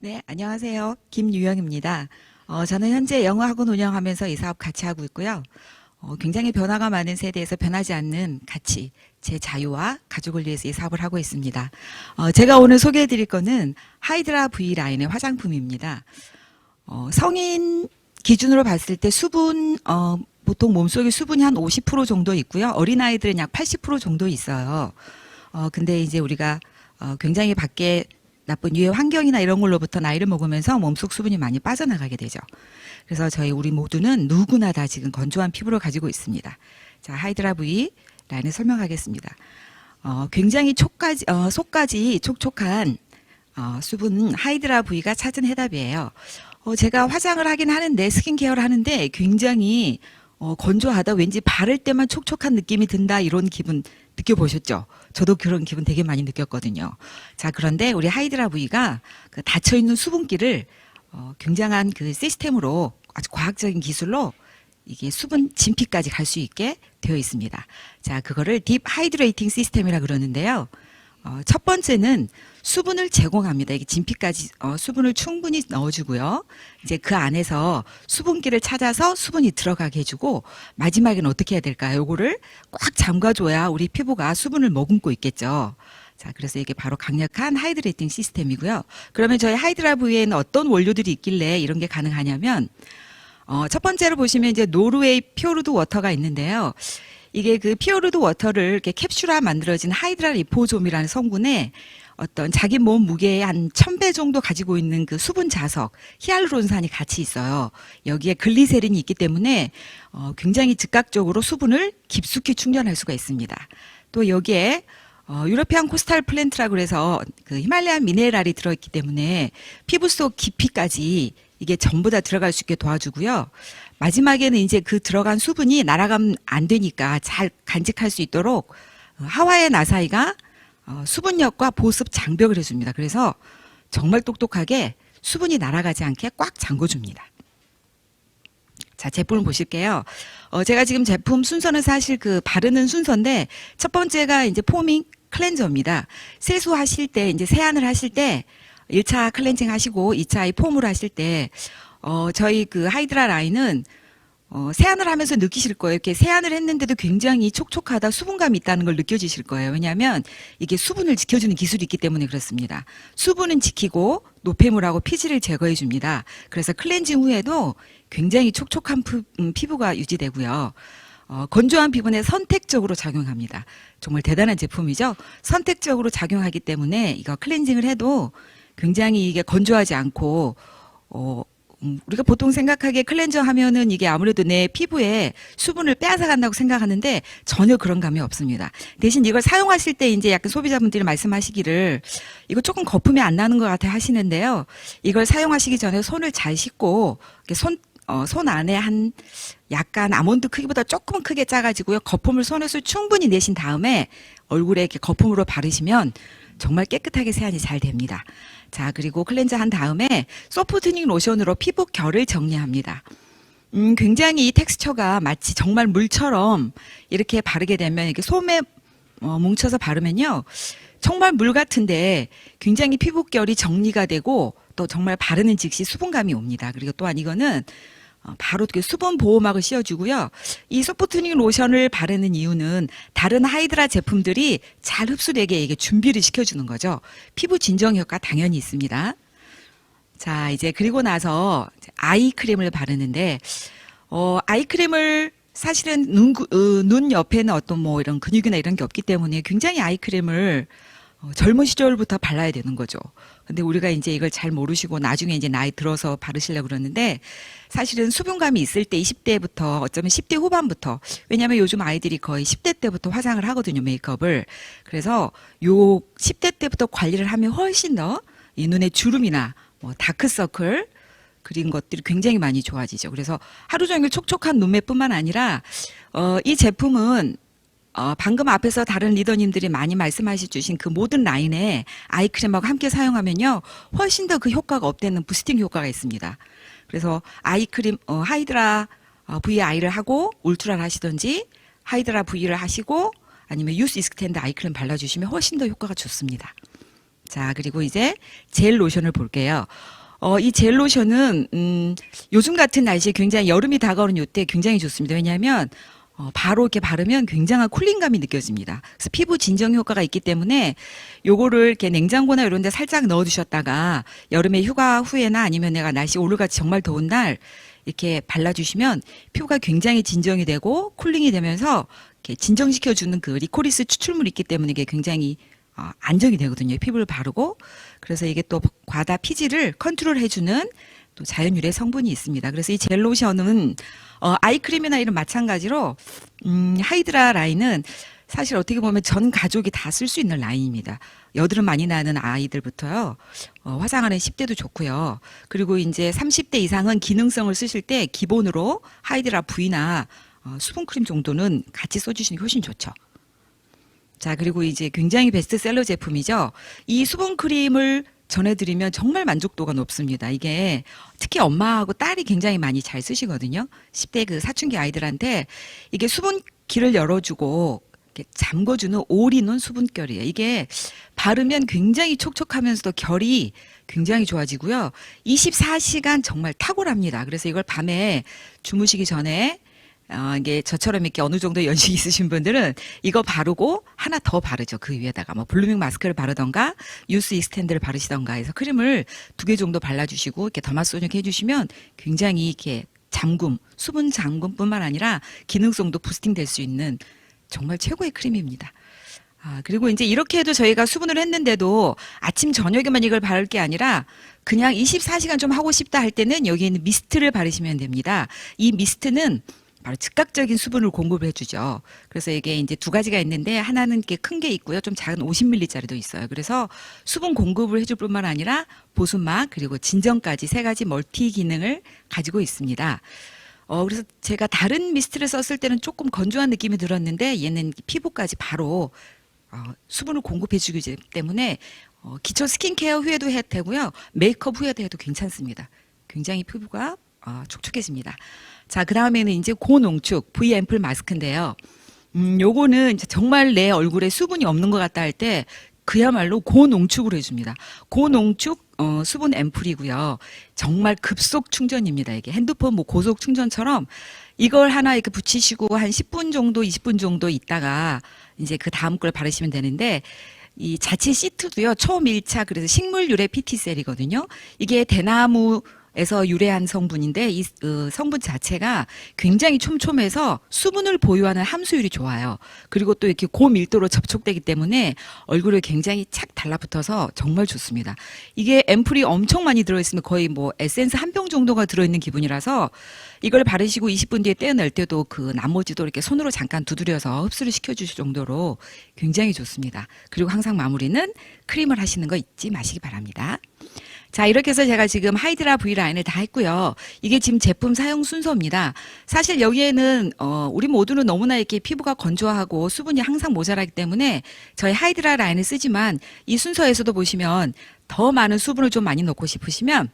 네, 안녕하세요. 김유영입니다. 저는 현재 영어 학원 운영하면서 이 사업 같이 하고 있고요. 굉장히 변화가 많은 세대에서 변하지 않는 가치, 제 자유와 가족을 위해서 이 사업을 하고 있습니다. 제가 오늘 소개해 드릴 거는 하이드라 V 라인의 화장품입니다. 성인 기준으로 봤을 때 수분, 보통 몸속에 수분이 한 50% 정도 있고요. 어린아이들은 약 80% 정도 있어요. 근데 이제 우리가 굉장히 밖에 나쁜 유해 환경이나 이런 걸로부터 나이를 먹으면서 몸속 수분이 많이 빠져나가게 되죠. 그래서 우리 모두는 누구나 다 지금 건조한 피부를 가지고 있습니다. 자, 하이드라 V 라인을 설명하겠습니다. 굉장히 속까지 촉촉한 수분은 하이드라 V가 찾은 해답이에요. 제가 화장을 하긴 하는데 스킨케어를 하는데 굉장히 건조하다, 왠지 바를 때만 촉촉한 느낌이 든다, 이런 기분 느껴보셨죠? 저도 그런 기분 되게 많이 느꼈거든요. 자, 그런데 우리 하이드라 V가 그 닫혀있는 수분기를 굉장한 그 시스템으로, 아주 과학적인 기술로 이게 수분 진피까지 갈 수 있게 되어 있습니다. 자, 그거를 딥 하이드레이팅 시스템이라 그러는데요. 첫 번째는 수분을 제공합니다. 이게 진피까지 수분을 충분히 넣어주고요. 이제 그 안에서 수분기를 찾아서 수분이 들어가게 해주고, 마지막에는 어떻게 해야 될까요? 요거를 꽉 잠가줘야 우리 피부가 수분을 머금고 있겠죠. 자, 그래서 이게 바로 강력한 하이드레이팅 시스템이고요. 그러면 저희 하이드라 V에는 어떤 원료들이 있길래 이런 게 가능하냐면, 첫 번째로 보시면 이제 노르웨이 피오르드 워터가 있는데요. 이게 그 피오르드 워터를 이렇게 캡슐화 만들어진 하이드라 리포솜이라는 성분에 어떤 자기 몸 무게의 한 1000배 정도 가지고 있는 그 수분 자석, 히알루론산이 같이 있어요. 여기에 글리세린이 있기 때문에 굉장히 즉각적으로 수분을 깊숙이 충전할 수가 있습니다. 또 여기에 유러피안 코스탈 플랜트라고 해서 그 히말라야 미네랄이 들어있기 때문에 피부 속 깊이까지 이게 전부 다 들어갈 수 있게 도와주고요. 마지막에는 이제 그 들어간 수분이 날아가면 안 되니까 잘 간직할 수 있도록 하와이의 나사이가 수분력과 보습 장벽을 해줍니다. 그래서 정말 똑똑하게 수분이 날아가지 않게 꽉 잠궈줍니다. 자, 제품을 보실게요. 제가 지금 제품 순서는 사실 그 바르는 순서인데, 첫 번째가 이제 포밍 클렌저입니다. 세수하실 때, 이제 세안을 하실 때 1차 클렌징 하시고 2차 이 폼을 하실 때, 저희 그 하이드라 라인은 세안을 하면서 느끼실 거예요. 이렇게 세안을 했는데도 굉장히 촉촉하다, 수분감이 있다는 걸 느껴지실 거예요. 왜냐하면 이게 수분을 지켜주는 기술이 있기 때문에 그렇습니다. 수분은 지키고 노폐물하고 피지를 제거해 줍니다. 그래서 클렌징 후에도 굉장히 촉촉한 피부가 유지되고요. 건조한 피부에 선택적으로 작용합니다. 정말 대단한 제품이죠. 선택적으로 작용하기 때문에 이거 클렌징을 해도 굉장히 이게 건조하지 않고, 우리가 보통 생각하기에 클렌저 하면은 이게 아무래도 내 피부에 수분을 빼앗아 간다고 생각하는데 전혀 그런 감이 없습니다. 대신 이걸 사용하실 때 이제 약간 소비자분들이 말씀하시기를 이거 조금 거품이 안 나는 것 같아 하시는데요. 이걸 사용하시기 전에 손을 잘 씻고 손 안에 한 약간 아몬드 크기보다 조금 크게 짜가지고요. 거품을 손에서 충분히 내신 다음에 얼굴에 이렇게 거품으로 바르시면 정말 깨끗하게 세안이 잘 됩니다. 자, 그리고 클렌저 한 다음에 소프트닝 로션으로 피부 결을 정리합니다. 굉장히 이 텍스처가 마치 정말 물처럼 이렇게 바르게 되면 이렇게 솜에 뭉쳐서 바르면요. 정말 물 같은데 굉장히 피부결이 정리가 되고 또 정말 바르는 즉시 수분감이 옵니다. 그리고 또한 이거는 바로 수분 보호막을 씌워주고요. 이 소프트닝 로션을 바르는 이유는 다른 하이드라 제품들이 잘 흡수되게 이게 준비를 시켜주는 거죠. 피부 진정 효과 당연히 있습니다. 자, 이제 그리고 나서 아이크림을 바르는데, 아이크림을 사실은 눈 옆에는 어떤 뭐 이런 근육이나 이런 게 없기 때문에 굉장히 아이크림을 젊은 시절부터 발라야 되는 거죠. 근데 우리가 이제 이걸 잘 모르시고 나중에 이제 나이 들어서 바르시려고 그러는데, 사실은 수분감이 있을 때 20대부터 어쩌면 10대 후반부터, 왜냐하면 요즘 아이들이 거의 10대 때부터 화장을 하거든요, 메이크업을. 그래서 요 10대 때부터 관리를 하면 훨씬 더 이 눈의 주름이나 뭐 다크서클 그린 것들이 굉장히 많이 좋아지죠. 그래서 하루 종일 촉촉한 눈매뿐만 아니라 이 제품은 방금 앞에서 다른 리더님들이 많이 말씀하시 주신 그 모든 라인에 아이크림하고 함께 사용하면요, 훨씬 더 그 효과가 업되는 부스팅 효과가 있습니다. 그래서 아이크림, 하이드라 VI를 하고 울트라를 하시든지 하이드라 V를 하시고 아니면 유스 익스텐드 아이크림 발라주시면 훨씬 더 효과가 좋습니다. 자, 그리고 이제 젤 로션을 볼게요. 이 젤 로션은 요즘 같은 날씨에 굉장히 여름이 다가오는 요때 굉장히 좋습니다. 왜냐하면 바로 이렇게 바르면 굉장한 쿨링감이 느껴집니다. 그래서 피부 진정 효과가 있기 때문에 요거를 이렇게 냉장고나 이런 데 살짝 넣어 두셨다가 여름에 휴가 후에나 아니면 내가 날씨 오늘같이 정말 더운 날 이렇게 발라주시면 피부가 굉장히 진정이 되고 쿨링이 되면서 이렇게 진정시켜주는 그 리코리스 추출물이 있기 때문에 이게 굉장히 안정이 되거든요. 피부를 바르고. 그래서 이게 또 과다 피지를 컨트롤 해주는 또 자연 유래 성분이 있습니다. 그래서 이 젤 로션은 아이크림이나 이런 마찬가지로 하이드라 라인은 사실 어떻게 보면 전 가족이 다 쓸 수 있는 라인입니다. 여드름 많이 나는 아이들부터요. 화장하는 10대도 좋고요. 그리고 이제 30대 이상은 기능성을 쓰실 때 기본으로 하이드라 V나 수분크림 정도는 같이 써주시는 게 훨씬 좋죠. 자, 그리고 이제 굉장히 베스트셀러 제품이죠. 이 수분크림을 전해드리면 정말 만족도가 높습니다. 이게 특히 엄마하고 딸이 굉장히 많이 잘 쓰시거든요. 10대 그 사춘기 아이들한테 이게 수분기를 열어주고 이렇게 잠궈주는 올인원 수분결이에요. 이게 바르면 굉장히 촉촉하면서도 결이 굉장히 좋아지고요. 24시간 정말 탁월합니다. 그래서 이걸 밤에 주무시기 전에 이게 저처럼 이렇게 어느 정도 연식이 있으신 분들은 이거 바르고 하나 더 바르죠. 그 위에다가 뭐 블루밍 마스크를 바르던가 유스 익스텐드를 바르시던가 해서 크림을 2개 정도 발라주시고 이렇게 더마소닉 해주시면 굉장히 이렇게 잠금, 수분 잠금뿐만 아니라 기능성도 부스팅 될 수 있는 정말 최고의 크림입니다. 그리고 이제 이렇게 해도 저희가 수분을 했는데도 아침 저녁에만 이걸 바를 게 아니라 그냥 24시간 좀 하고 싶다 할 때는 여기 있는 미스트를 바르시면 됩니다. 이 미스트는 바로 즉각적인 수분을 공급을 해주죠. 그래서 이게 이제 2가지가 있는데 하나는 이렇게 큰 게 있고요. 좀 작은 50ml짜리도 있어요. 그래서 수분 공급을 해줄 뿐만 아니라 보습막 그리고 진정까지 3가지 멀티 기능을 가지고 있습니다. 그래서 제가 다른 미스트를 썼을 때는 조금 건조한 느낌이 들었는데 얘는 피부까지 바로 수분을 공급해주기 때문에 기초 스킨케어 후에도 해도 되고요. 메이크업 후에도 해도 괜찮습니다. 굉장히 피부가 촉촉해집니다. 자, 그 다음에는 이제 고농축 V 앰플 마스크인데요. 요거는 정말 내 얼굴에 수분이 없는 것 같다 할 때 그야말로 고농축으로 해줍니다. 고농축 수분 앰플이고요. 정말 급속 충전입니다. 이게 핸드폰 뭐 고속 충전처럼 이걸 하나 이렇게 붙이시고 한 10분 정도, 20분 정도 있다가 이제 그 다음 걸 바르시면 되는데 이 자체 시트도요. 초밀착 그래서 식물 유래 PT셀이거든요. 이게 대나무에서 유래한 성분인데 이 성분 자체가 굉장히 촘촘해서 수분을 보유하는 함수율이 좋아요. 그리고 또 이렇게 고밀도로 접촉되기 때문에 얼굴에 굉장히 착 달라붙어서 정말 좋습니다. 이게 앰플이 엄청 많이 들어있으면 거의 뭐 에센스 한 병 정도가 들어있는 기분이라서 이걸 바르시고 20분 뒤에 떼어낼 때도 그 나머지도 이렇게 손으로 잠깐 두드려서 흡수를 시켜주실 정도로 굉장히 좋습니다. 그리고 항상 마무리는 크림을 하시는 거 잊지 마시기 바랍니다. 자, 이렇게 해서 제가 지금 하이드라 V 라인을 다 했고요. 이게 지금 제품 사용 순서입니다. 사실 여기에는 우리 모두는 너무나 이렇게 피부가 건조하고 수분이 항상 모자라기 때문에 저희 하이드라 라인을 쓰지만 이 순서에서도 보시면 더 많은 수분을 좀 많이 넣고 싶으시면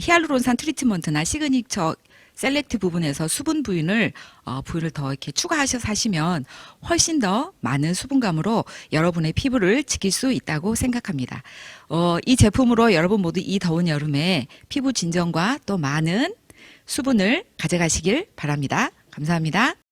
히알루론산 트리트먼트나 시그니처 셀렉트 부분에서 수분 부위를 더 이렇게 추가하셔서 하시면 훨씬 더 많은 수분감으로 여러분의 피부를 지킬 수 있다고 생각합니다. 이 제품으로 여러분 모두 이 더운 여름에 피부 진정과 또 많은 수분을 가져가시길 바랍니다. 감사합니다.